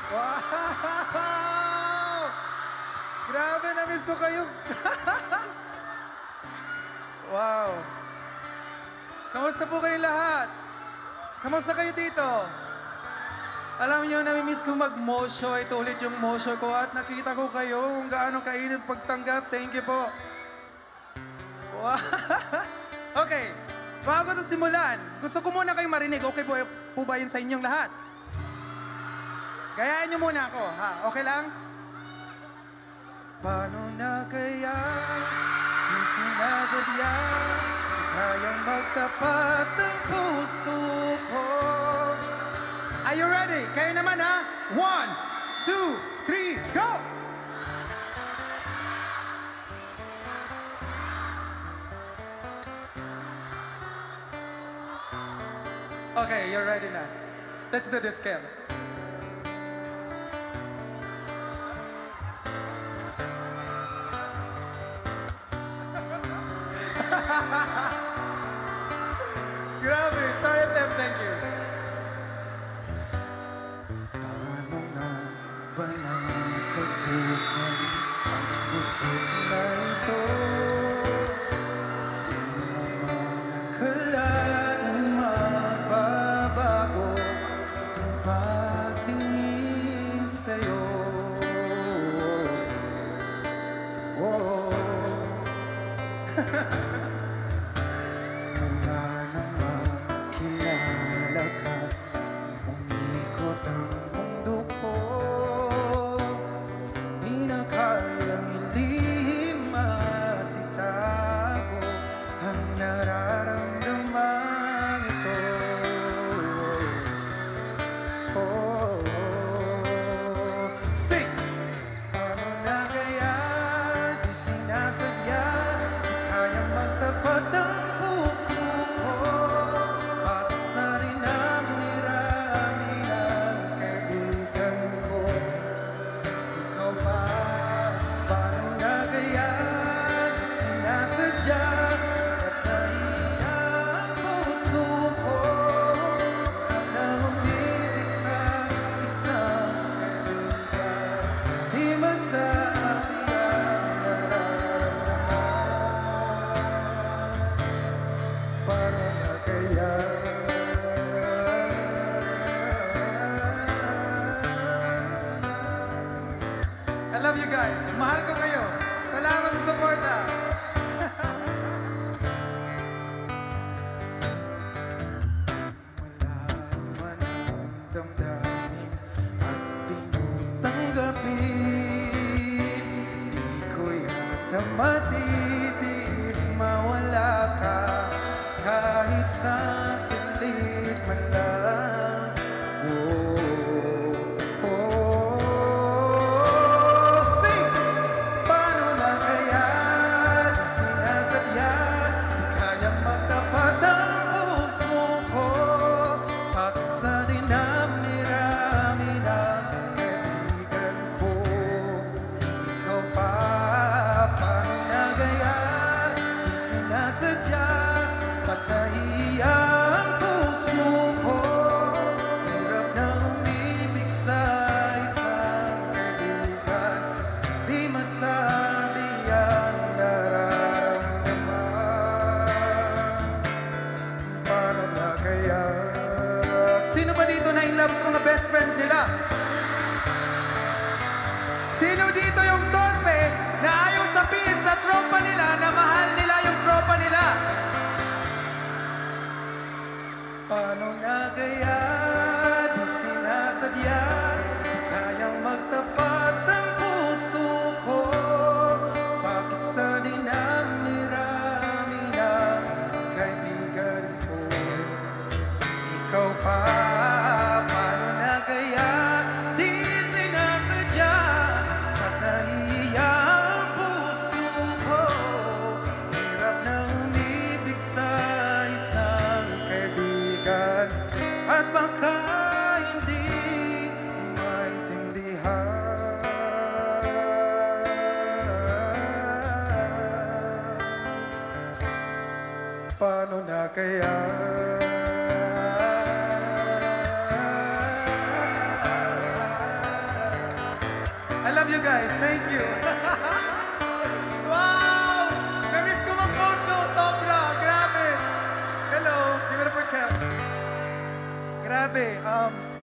Wow! Grabe, na-miss ko kayo. Wow. Kamusta po kayong lahat? Kamusta kayo dito? Alam niyo, nami-miss ko mag-mosyo. Ito ulit yung mosyo ko at nakita ko kayo kung gaano kainit pagtanggap. Thank you po. Wow. Okay, bago ito simulan, gusto ko muna kayong marinig. Okay po ba yun sa inyong lahat? Gayaan niyo muna ako, ha? Okay lang? Paano na kaya yung sinasadya kayang magtapat ng puso ko? Are you ready? Kayo naman, ha? 1, 2, 3, go! Okay, you're ready now. Let's do this, Kel. Grabe, start FM, thank you. Paano nga ba napasukan ang puso na ito? Di naman akalaing magbabago ang pagtingin sa'yo. Oh. I love you guys. Mahal ko kayo. Salamat sa suporta. Wala man ang damdamin at tinutanggapin. Di ko yata matitiis mawala ka kahit sa saglit man lang. Oh. I love you guys. Thank you. Wow! Na-miss ko mag-Mosho. Sobra. Grabe. Hello. Give it up for Kev. Grabe.